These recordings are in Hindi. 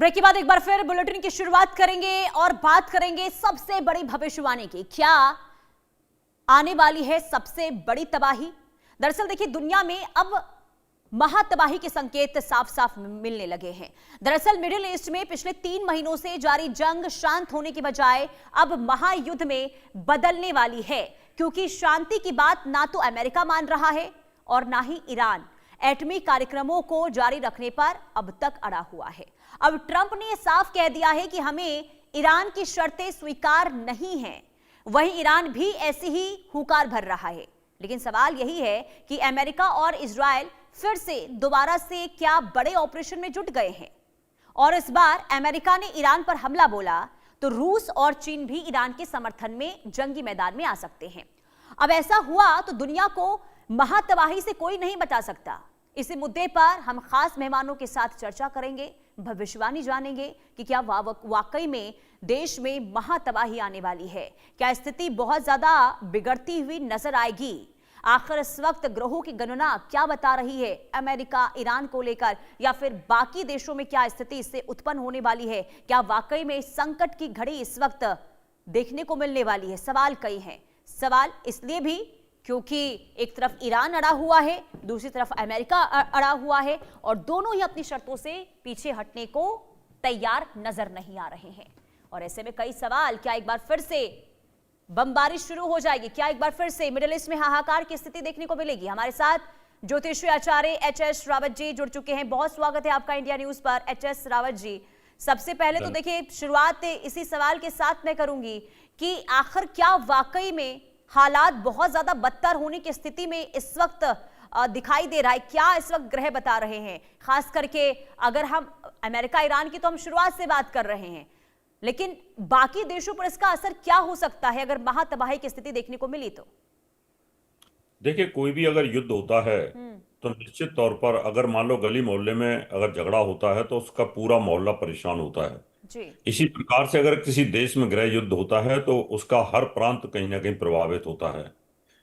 ब्रेक के बाद एक बार फिर बुलेटिन की शुरुआत करेंगे और बात करेंगे सबसे बड़ी भविष्यवाणी की। क्या आने वाली है सबसे बड़ी तबाही? दरअसल देखिए, दुनिया में अब महातबाही के संकेत साफ साफ मिलने लगे हैं। दरअसल मिडिल ईस्ट में पिछले 3 महीनों से जारी जंग शांत होने की बजाय अब महायुद्ध में बदलने वाली है, क्योंकि शांति की बात ना तो अमेरिका मान रहा है और ना ही ईरान एटमी कार्यक्रमों को जारी रखने पर अब तक अड़ा हुआ है। अब ट्रंप ने यह साफ कह दिया है कि हमें ईरान की शर्तें स्वीकार नहीं हैं। वहीं ईरान भी ऐसी ही हुंकार भर रहा है। लेकिन सवाल यही है कि अमेरिका और इजराइल फिर से दोबारा से क्या बड़े ऑपरेशन में जुट गए हैं? और इस बार अमेरिका ने ईरान पर हमला बोला तो रूस और चीन भी ईरान के समर्थन में जंगी मैदान में आ सकते हैं। अब ऐसा हुआ तो दुनिया को महातबाही से कोई नहीं बचा सकता। इसी मुद्दे पर हम खास मेहमानों के साथ चर्चा करेंगे, भविष्यवाणी जानेंगे कि क्या वाकई में देश में महातबाही आने वाली है। क्या स्थिति बहुत ज्यादा बिगड़ती हुई नजर आएगी? आखिर इस वक्त ग्रहों की गणना क्या बता रही है अमेरिका ईरान को लेकर, या फिर बाकी देशों में क्या स्थिति इससे उत्पन्न होने वाली है? क्या वाकई में संकट की घड़ी इस वक्त देखने को मिलने वाली है? सवाल कई हैं। सवाल इसलिए भी क्योंकि एक तरफ ईरान अड़ा हुआ है, दूसरी तरफ अमेरिका अड़ा हुआ है, और दोनों ही अपनी शर्तों से पीछे हटने को तैयार नजर नहीं आ रहे हैं। और ऐसे में कई सवाल, क्या एक बार फिर से बमबारी शुरू हो जाएगी? क्या एक बार फिर से मिडिल ईस्ट में हाहाकार की स्थिति देखने को मिलेगी? हमारे साथ ज्योतिषी आचार्य एच.एस. रावत जी जुड़ चुके हैं। बहुत स्वागत है आपका इंडिया न्यूज पर, एच.एस. रावत जी। सबसे पहले तो देखिए, शुरुआत इसी सवाल के साथ मैं करूंगी कि आखिर क्या वाकई में हालात बहुत ज्यादा बदतर होने की स्थिति में इस वक्त दिखाई दे रहा है? क्या इस वक्त ग्रह बता रहे हैं? खास करके अगर हम अमेरिका ईरान की तो हम शुरुआत से बात कर रहे हैं, लेकिन बाकी देशों पर इसका असर क्या हो सकता है अगर महातबाही की स्थिति देखने को मिली तो? देखिए, कोई भी अगर युद्ध होता है तो निश्चित तौर पर अगर मान लो गली मोहल्ले में अगर झगड़ा होता है तो उसका पूरा मोहल्ला परेशान होता है। जी। इसी प्रकार से अगर किसी देश में गृह युद्ध होता है तो उसका हर प्रांत कहीं ना कहीं प्रभावित होता है।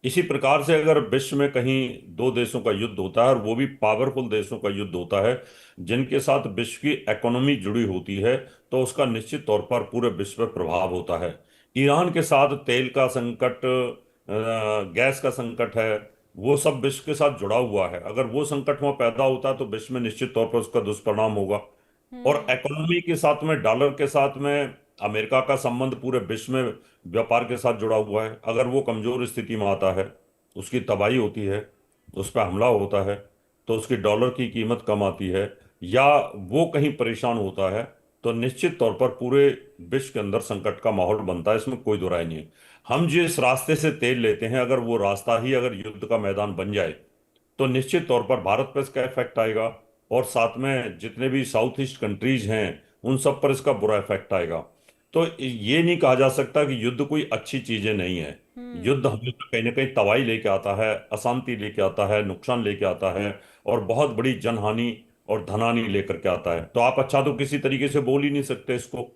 इसी प्रकार से अगर विश्व में कहीं दो देशों का युद्ध होता है और वो भी पावरफुल देशों का युद्ध होता है जिनके साथ विश्व की इकोनॉमी जुड़ी होती है, तो उसका निश्चित तौर पर पूरे विश्व पर प्रभाव होता है। ईरान के साथ तेल का संकट, गैस का संकट है, वो सब विश्व के साथ जुड़ा हुआ है। अगर वो संकट वहां पैदा होता है तो विश्व में निश्चित तौर पर उसका दुष्परिणाम होगा। और इकोनॉमी के साथ में, डॉलर के साथ में अमेरिका का संबंध पूरे विश्व में व्यापार के साथ जुड़ा हुआ है। अगर वो कमजोर स्थिति में आता है, उसकी तबाही होती है, उस पर हमला होता है, तो उसकी डॉलर की कीमत कम आती है, या वो कहीं परेशान होता है, तो निश्चित तौर पर पूरे विश्व के अंदर संकट का माहौल बनता है। इसमें कोई दो राय नहीं है। हम जिस रास्ते से तेल लेते हैं, अगर वो रास्ता ही अगर युद्ध का मैदान बन जाए तो निश्चित तौर पर भारत पर इसका इफेक्ट आएगा, और साथ में जितने भी साउथ ईस्ट कंट्रीज हैं उन सब पर इसका बुरा इफेक्ट आएगा। तो ये नहीं कहा जा सकता कि युद्ध कोई अच्छी चीजें नहीं है। युद्ध हमेशा कहीं ना कहीं तबाही लेके आता है, अशांति लेके आता है, नुकसान लेके आता है, और बहुत बड़ी जनहानि और धनहानि लेकर के आता है। तो आप अच्छा तो किसी तरीके से बोल ही नहीं सकते इसको।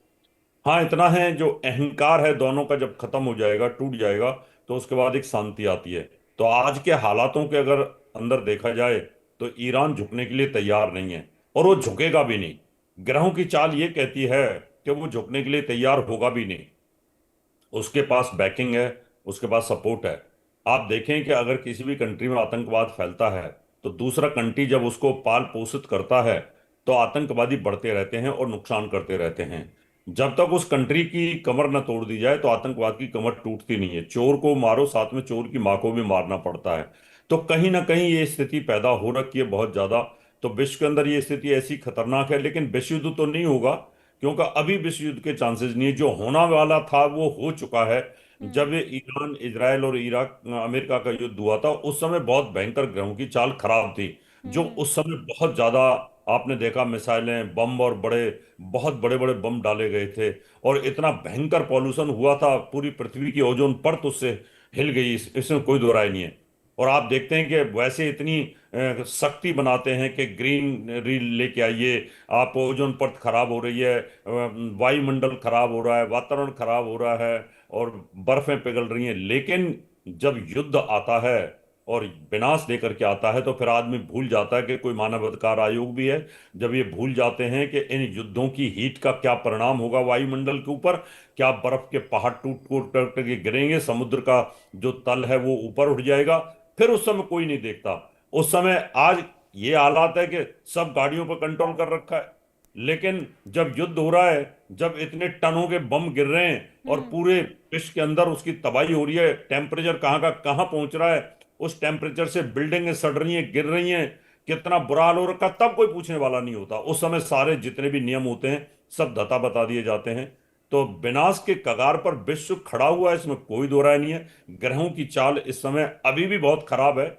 हाँ, इतना है, जो अहंकार है दोनों का जब खत्म हो जाएगा, टूट जाएगा, तो उसके बाद एक शांति आती है। तो आज के हालातों के अगर अंदर देखा जाए तो ईरान झुकने के लिए तैयार नहीं है, और वो झुकेगा भी नहीं। ग्रहों की चाल ये कहती है कि वो झुकने के लिए तैयार होगा भी नहीं। उसके पास बैकिंग है, उसके पास सपोर्ट है। आप देखें कि अगर किसी भी कंट्री में आतंकवाद फैलता है तो दूसरा कंट्री जब उसको पाल पोषित करता है तो आतंकवादी बढ़ते रहते हैं और नुकसान करते रहते हैं। जब तक उस कंट्री की कमर न तोड़ दी जाए तो आतंकवाद की कमर टूटती नहीं है। चोर को मारो, साथ में चोर की मां को भी मारना पड़ता है। तो कहीं ना कहीं ये स्थिति पैदा हो रखी है बहुत ज्यादा। तो विश्व के अंदर ये स्थिति ऐसी खतरनाक है, लेकिन विश्व युद्ध तो नहीं होगा, क्योंकि अभी विश्व युद्ध के चांसेस नहीं है। जो होना वाला था वो हो चुका है। जब ये ईरान, इजराइल और इराक, अमेरिका का युद्ध हुआ था, उस समय बहुत भयंकर ग्रहों की चाल खराब थी। जो उस समय बहुत ज्यादा आपने देखा, मिसाइलें, बम और बहुत बड़े बड़े बम डाले गए थे, और इतना भयंकर पॉल्यूशन हुआ था, पूरी पृथ्वी की ओजोन परत उससे हिल गई। इसमें कोई दो राय नहीं है। और आप देखते हैं कि वैसे इतनी सख्ती बनाते हैं कि ग्रीन रील लेके आइए, आप, ओजोन परत खराब हो रही है, वायुमंडल खराब हो रहा है, वातावरण खराब हो रहा है, और बर्फें पिघल रही हैं। लेकिन जब युद्ध आता है और विनाश लेकर के आता है, तो फिर आदमी भूल जाता है कि कोई मानवाधिकार आयोग भी है। जब ये भूल जाते हैं कि इन युद्धों की हीट का क्या परिणाम होगा वायुमंडल के ऊपर, क्या बर्फ के पहाड़ टूट टूट करके गिरेंगे, समुद्र का जो तल है वो ऊपर उठ जाएगा, फिर उस समय कोई नहीं देखता। उस समय आज ये हालात है कि सब गाड़ियों पर कंट्रोल कर रखा है, लेकिन जब युद्ध हो रहा है, जब इतने टनों के बम गिर रहे हैं और पूरे विश्व के अंदर उसकी तबाही हो रही है, टेम्परेचर कहाँ का कहाँ पहुंच रहा है, उस टेम्परेचर से बिल्डिंगें सड़ रही हैं, गिर रही हैं, कितना बुरा हाल हो रखा, तब कोई पूछने वाला नहीं होता। उस समय सारे जितने भी नियम होते हैं सब धता बता दिए जाते हैं। तो विनाश के कगार पर विश्व खड़ा हुआ है, इसमें कोई दो राय नहीं है। ग्रहों की चाल इस समय अभी भी बहुत खराब है,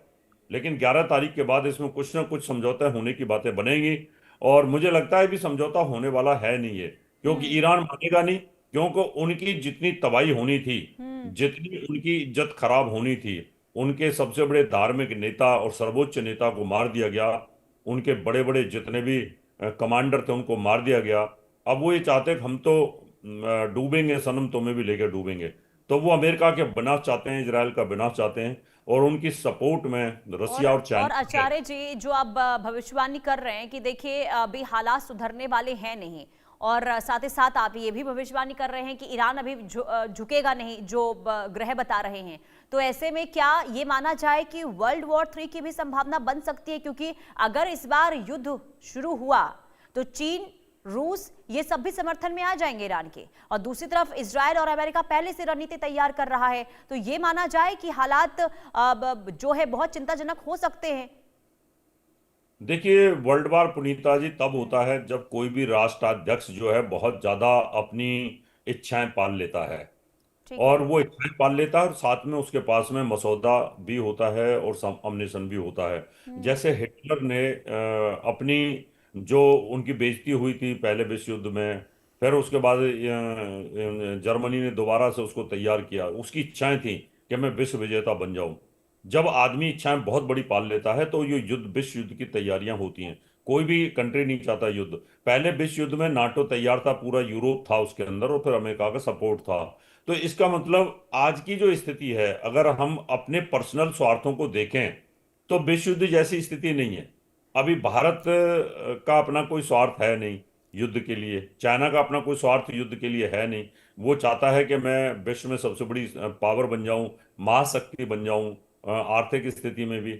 लेकिन 11 तारीख के बाद इसमें कुछ ना कुछ समझौता होने की बातें बनेंगी। और मुझे लगता है भी समझौता होने वाला है नहीं है, क्योंकि ईरान मानेगा नहीं, क्योंकि उनकी जितनी तबाही होनी थी, जितनी उनकी इज्जत खराब होनी थी, उनके सबसे बड़े धार्मिक नेता और सर्वोच्च नेता को मार दिया गया, उनके बड़े बड़े जितने भी कमांडर थे उनको मार दिया गया। अब वो ये चाहते हैं कि हम तो डूबेंगे सनम, तुम्हें भी लेकर डूबेंगे। तो वो अमेरिका के विनाश चाहते हैं, इसराइल का विनाश चाहते हैं, और उनकी सपोर्ट में रसिया और और चाइना है। आचार्य जी, जो आप भविष्यवाणी कर रहे हैं कि देखिए अभी हालात सुधरने वाले हैं नहीं, और साथ ही साथ आप ये भी भविष्यवाणी कर रहे हैं कि ईरान अभी झुकेगा नहीं, जो ग्रह बता रहे हैं। तो ऐसे में क्या ये माना जाए कि वर्ल्ड वॉर 3 की भी संभावना बन सकती है? क्योंकि अगर इस बार युद्ध शुरू हुआ तो चीन, रूस, ये सब भी समर्थन में आ जाएंगे ईरान के, और दूसरी तरफ इजराइल और अमेरिका पहले से रणनीति तैयार कर रहा है। तो ये माना जाए कि हालात जो है बहुत चिंताजनक हो सकते हैं। देखिए, वर्ल्ड वार पुनीता जी तब होता है जब कोई भी राष्ट्राध्यक्ष जो है बहुत ज्यादा अपनी इच्छाएं पाल लेता है। ठीक है। और वो इच्छाएं पाल लेता है, और साथ में उसके पास में मसौदा भी होता है और अम्निशन भी होता है। जैसे हिटलर ने अपनी जो उनकी बेइज्जती हुई थी पहले विश्व युद्ध में, फिर उसके बाद जर्मनी ने दोबारा से उसको तैयार किया, उसकी इच्छाएं थी कि मैं विश्व विजेता बन जाऊं। जब आदमी इच्छाएं बहुत बड़ी पाल लेता है तो ये युद्ध, विश्व युद्ध की तैयारियां होती हैं। कोई भी कंट्री नहीं चाहता युद्ध। पहले विश्व युद्ध में नाटो तैयार था, पूरा यूरोप था उसके अंदर, और फिर अमेरिका का सपोर्ट था। तो इसका मतलब आज की जो स्थिति है, अगर हम अपने पर्सनल स्वार्थों को देखें तो विश्व युद्ध जैसी स्थिति नहीं है। अभी भारत का अपना कोई स्वार्थ है नहीं युद्ध के लिए, चाइना का अपना कोई स्वार्थ युद्ध के लिए है नहीं। वो चाहता है कि मैं विश्व में सबसे बड़ी पावर बन जाऊं, महाशक्ति बन जाऊं, आर्थिक स्थिति में भी।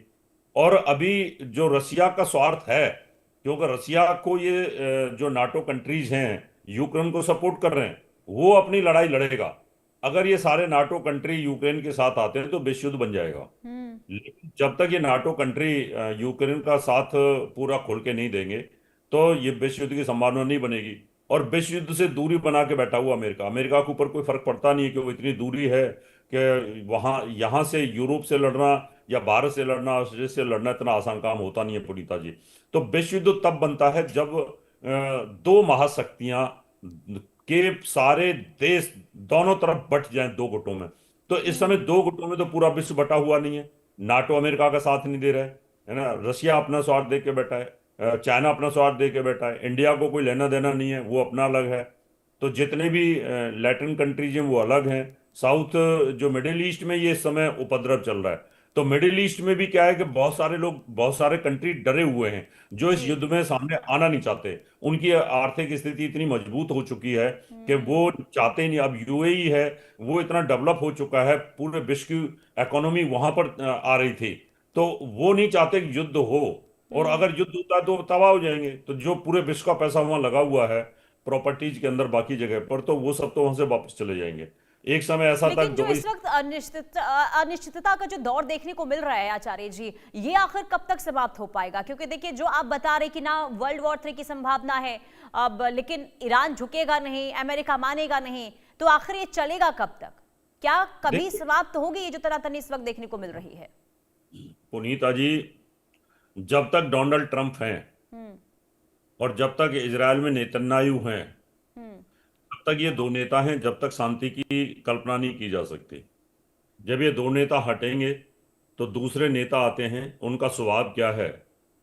और अभी जो रसिया का स्वार्थ है, क्योंकि रसिया को ये जो नाटो कंट्रीज हैं यूक्रेन को सपोर्ट कर रहे हैं, वो अपनी लड़ाई लड़ेगा। अगर ये सारे नाटो कंट्री यूक्रेन के साथ आते हैं तो विश्व युद्ध बन जाएगा। हम्म। लेकिन जब तक ये नाटो कंट्री यूक्रेन का साथ पूरा खोल के नहीं देंगे तो ये विश्व युद्ध की संभावना नहीं बनेगी। और विश्व युद्ध से दूरी बना के बैठा हुआ अमेरिका, अमेरिका के ऊपर कोई फर्क पड़ता नहीं है कि वो इतनी दूरी है कि वहां यहाँ से यूरोप से लड़ना या भारत से लड़ना, ऑस्ट्रेलिया से लड़ना इतना आसान काम होता नहीं है पुनीता जी। तो विश्व युद्ध तब बनता है जब दो महाशक्तियां के सारे देश दोनों तरफ बट जाएं दो गुटों में। तो इस समय दो गुटों में तो पूरा विश्व बटा हुआ नहीं है। नाटो अमेरिका का साथ नहीं दे रहा है ना, रशिया अपना स्वार्थ देख के बैठा है, चाइना अपना स्वार्थ देख के बैठा है, इंडिया को कोई लेना देना नहीं है, वो अपना अलग है। तो जितने भी लैटिन कंट्रीज हैं वो अलग हैं। साउथ जो मिडिल ईस्ट में ये इस समय उपद्रव चल रहा है, तो मिडिल ईस्ट में भी क्या है कि बहुत सारे लोग, बहुत सारे कंट्री डरे हुए हैं जो इस जी। युद्ध में सामने आना नहीं चाहते। उनकी आर्थिक स्थिति इतनी मजबूत हो चुकी है कि वो चाहते ही नहीं। अब यूएई है, वो इतना डेवलप हो चुका है, पूरे विश्व की इकोनॉमी वहां पर आ रही थी, तो वो नहीं चाहते कि युद्ध हो। और अगर युद्ध होता है तो वो तबाह हो जाएंगे। तो जो पूरे विश्व का पैसा वहां लगा हुआ है प्रॉपर्टीज के अंदर, बाकी जगह पर, तो वो सब तो वहां से वापस चले जाएंगे। एक समय ऐसा था लेकिन जो दुबई। इस वक्त अनिश्चितता का जो दौर देखने को मिल रहा है आचार्य जी, ये आखिर कब तक समाप्त हो पाएगा? क्योंकि देखिए, जो आप बता रहे कि ना वर्ल्ड वॉर 3 की संभावना है अब, लेकिन ईरान झुकेगा नहीं, अमेरिका मानेगा नहीं, तो आखिर ये चलेगा कब तक? क्या कभी देखिए समाप्त होगी ये जो तनातनी इस वक्त देखने को मिल रही है? पुनीता जी, जब तक डोनाल्ड ट्रंप हैं हम्म। और जब तक इजराइल में नेतन्याहू हैं, हम्म। तब तक ये दो नेता हैं, जब तक शांति की कल्पना नहीं की जा सकती। जब ये दो नेता हटेंगे तो दूसरे नेता आते हैं। उनका स्वभाव क्या है,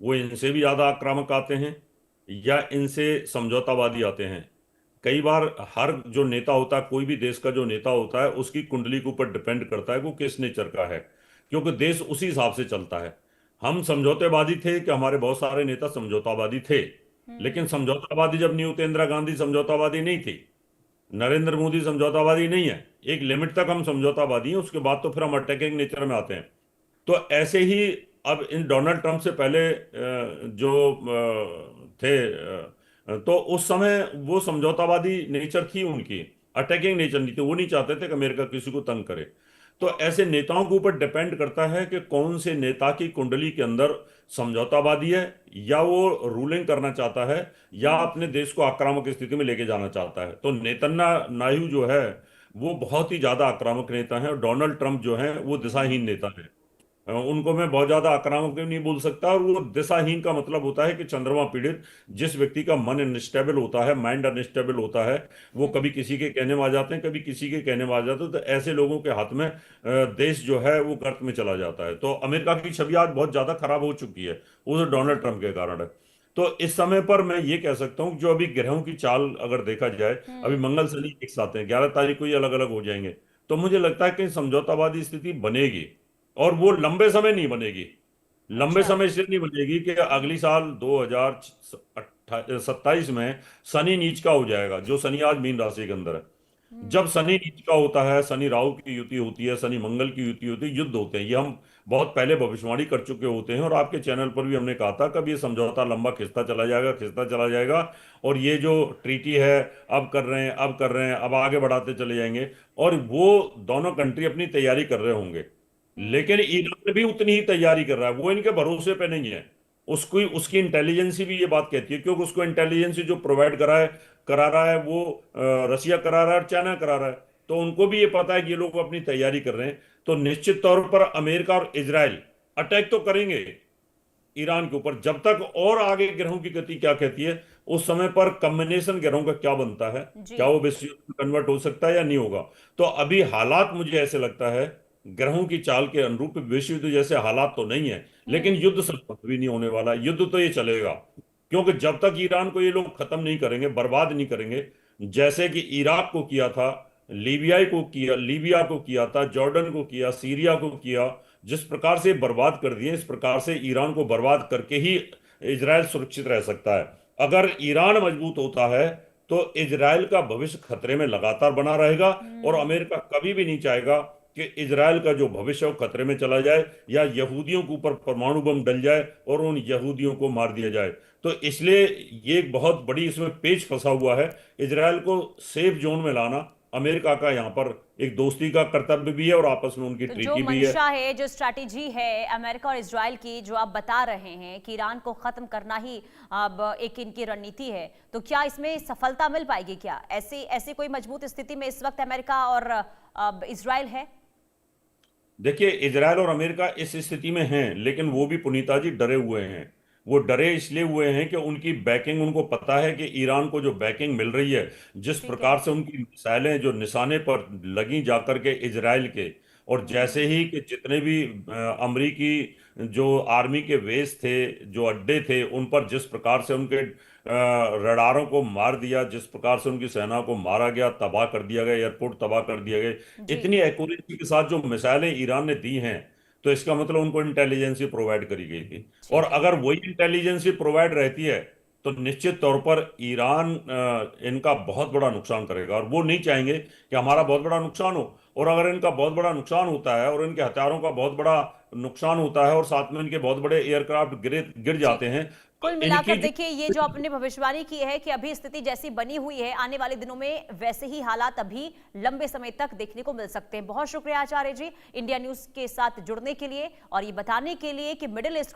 वो इनसे भी ज़्यादा आक्रामक आते हैं या इनसे समझौतावादी आते हैं। कई बार हर जो नेता होता है, कोई भी देश का जो नेता होता है, उसकी कुंडली के ऊपर डिपेंड करता है वो किस नेचर का है। क्योंकि देश उसी हिसाब से चलता है। हम समझौतेवादी थे कि हमारे बहुत सारे नेता समझौतावादी थे, लेकिन समझौतावादी जब नहीं होते, इंदिरा गांधी समझौतावादी नहीं थी, नरेंद्र मोदी समझौतावादी नहीं है। एक लिमिट तक हम समझौतावादी हैं, उसके बाद तो फिर हम अटैकिंग नेचर में आते हैं। तो ऐसे ही अब इन डोनाल्ड ट्रंप से पहले जो थे, तो उस समय वो समझौतावादी नेचर थी उनकी, अटैकिंग नेचर नहीं थी। वो नहीं चाहते थे कि अमेरिका किसी को तंग करे। तो ऐसे नेताओं के ऊपर डिपेंड करता है कि कौन से नेता की कुंडली के अंदर समझौतावादी है, या वो रूलिंग करना चाहता है, या अपने देश को आक्रामक स्थिति में लेके जाना चाहता है। तो नेतन्याहू जो है वो बहुत ही ज्यादा आक्रामक नेता है, और डोनाल्ड ट्रंप जो है वो दिशाहीन नेता है। उनको मैं बहुत ज्यादा आक्रामक भी नहीं बोल सकता। और वो दिशाहीन का मतलब होता है कि चंद्रमा पीड़ित, जिस व्यक्ति का मन अनस्टेबल होता है, माइंड अनस्टेबल होता है, वो कभी किसी के कहने में आ जाते हैं, कभी किसी के कहने में आ जाते हैं। तो ऐसे लोगों के हाथ में देश जो है वो गर्त में चला जाता है। तो अमेरिका की छवि आज बहुत ज्यादा खराब हो चुकी है, वो तो डोनाल्ड ट्रंप के कारण है। तो इस समय पर मैं ये कह सकता हूँ, जो अभी ग्रहों की चाल अगर देखा जाए, अभी मंगल शनि एक साथ हैं, 11 तारीख को ही अलग अलग हो जाएंगे। तो मुझे लगता है कि समझौतावादी स्थिति बनेगी, और वो लंबे समय नहीं बनेगी। लंबे अच्छा। समय इसलिए नहीं बनेगी कि अगली साल 2027 में शनि नीच का हो जाएगा, जो शनि आज मीन राशि के अंदर है। जब शनि नीच का होता है, शनि राहु की युति होती है, शनि मंगल की युति होती है, युद्ध होते हैं। ये हम बहुत पहले भविष्यवाणी कर चुके होते हैं, और आपके चैनल पर भी हमने कहा था कब ये समझौता लंबा खिंचता चला जाएगा, खिंचता चला जाएगा। और ये जो ट्रीटी है, अब कर रहे हैं, अब कर रहे हैं, अब आगे बढ़ाते चले जाएंगे, और वो दोनों कंट्री अपनी तैयारी कर रहे होंगे। लेकिन ईरान भी उतनी ही तैयारी कर रहा है, वो इनके भरोसे पे नहीं है। उसको उसकी इंटेलिजेंसी भी ये बात कहती है, क्योंकि उसको इंटेलिजेंसी जो प्रोवाइड करा रहा है वो रसिया करा रहा है और चाइना करा रहा है। तो उनको भी ये पता है कि ये लोग अपनी तैयारी कर रहे हैं। तो निश्चित तौर पर अमेरिका और इजराइल अटैक तो करेंगे ईरान के ऊपर। जब तक और आगे ग्रहों की गति क्या कहती है, उस समय पर कॉम्बिनेशन ग्रहों का क्या बनता है, जी। क्या वो विश्व युद्ध में कन्वर्ट हो सकता है या नहीं होगा। तो अभी हालात मुझे ऐसे लगता है ग्रहों की चाल के अनुरूप विश्व युद्ध जैसे हालात तो नहीं है, लेकिन युद्ध समाप्त भी नहीं होने वाला। युद्ध तो ये चलेगा, क्योंकि जब तक ईरान को ये लोग खत्म नहीं करेंगे, बर्बाद नहीं करेंगे, जैसे कि इराक को किया था, लीबिया को किया था, जॉर्डन को किया, सीरिया को किया, जिस प्रकार से बर्बाद कर दिए, इस प्रकार से ईरान को बर्बाद करके ही इजराइल सुरक्षित रह सकता है। अगर ईरान मजबूत होता है तो इजराइल का भविष्य खतरे में लगातार बना रहेगा, और अमेरिका कभी भी नहीं चाहेगा कि इजराइल का जो भविष्य है वो खतरे में चला जाए, या यहूदियों के ऊपर परमाणु बम डल जाए और उन यहूदियों को मार दिया जाए। तो इसलिए ये एक बहुत बड़ी इसमें पेच फंसा हुआ है। इजराइल को सेफ जोन में लाना अमेरिका का यहाँ पर एक दोस्ती का कर्तव्य भी है, और आपस में उनकी तो जो ट्रीटी भी है। मंशा है, जो स्ट्रैटेजी है अमेरिका और इजराइल की, जो आप बता रहे हैं कि ईरान को खत्म करना ही अब एक इनकी रणनीति है, तो क्या इसमें सफलता मिल पाएगी? क्या ऐसी ऐसी कोई मजबूत स्थिति में इस वक्त अमेरिका और इजराइल है? देखिए, इजराइल और अमेरिका इस स्थिति में हैं, लेकिन वो भी पुनीता जी डरे हुए हैं। वो डरे इसलिए हुए हैं कि उनकी बैकिंग, उनको पता है कि ईरान को जो बैकिंग मिल रही है, जिस ठीक है। प्रकार से उनकी मिसाइलें जो निशाने पर लगी जाकर के इजराइल के, और जैसे ही कि जितने भी अमरीकी जो आर्मी के बेस थे, जो अड्डे थे, उन पर जिस प्रकार से उनके रडारों को मार दिया, जिस प्रकार से उनकी सेना को मारा गया, तबाह कर दिया गया, एयरपोर्ट तबाह कर दिया गया, जी। इतनी एक्यूरेसी के साथ जो मिसाइलें ईरान ने दी हैं, तो इसका मतलब उनको इंटेलिजेंसी प्रोवाइड करी गई थी। और ठीक है। अगर वही इंटेलिजेंसी प्रोवाइड रहती है, तो निश्चित तौर पर ईरान इनका बहुत बड़ा नुकसान करेगा, और वो नहीं चाहेंगे कि हमारा ठीक है। बहुत बड़ा नुकसान हो। और अगर इनका बहुत बड़ा नुकसान होता है, और इनके हथियारों का बहुत बड़ा नुकसान होता है, और साथ में इनके बहुत बड़े एयरक्राफ्ट गिर गिर ठीक जाते है। हैं, तो कुल इनकी मिलाकर जो देखिए, ये जो आपने भविष्यवाणी की है कि अभी स्थिति जैसी बनी हुई है, आने वाले दिनों में वैसे ही हालात अभी लंबे समय तक देखने को मिल सकते हैं। बहुत शुक्रिया आचार्य जी, इंडिया न्यूज के साथ जुड़ने के लिए और ये बताने के लिए कि मिडिल ईस्ट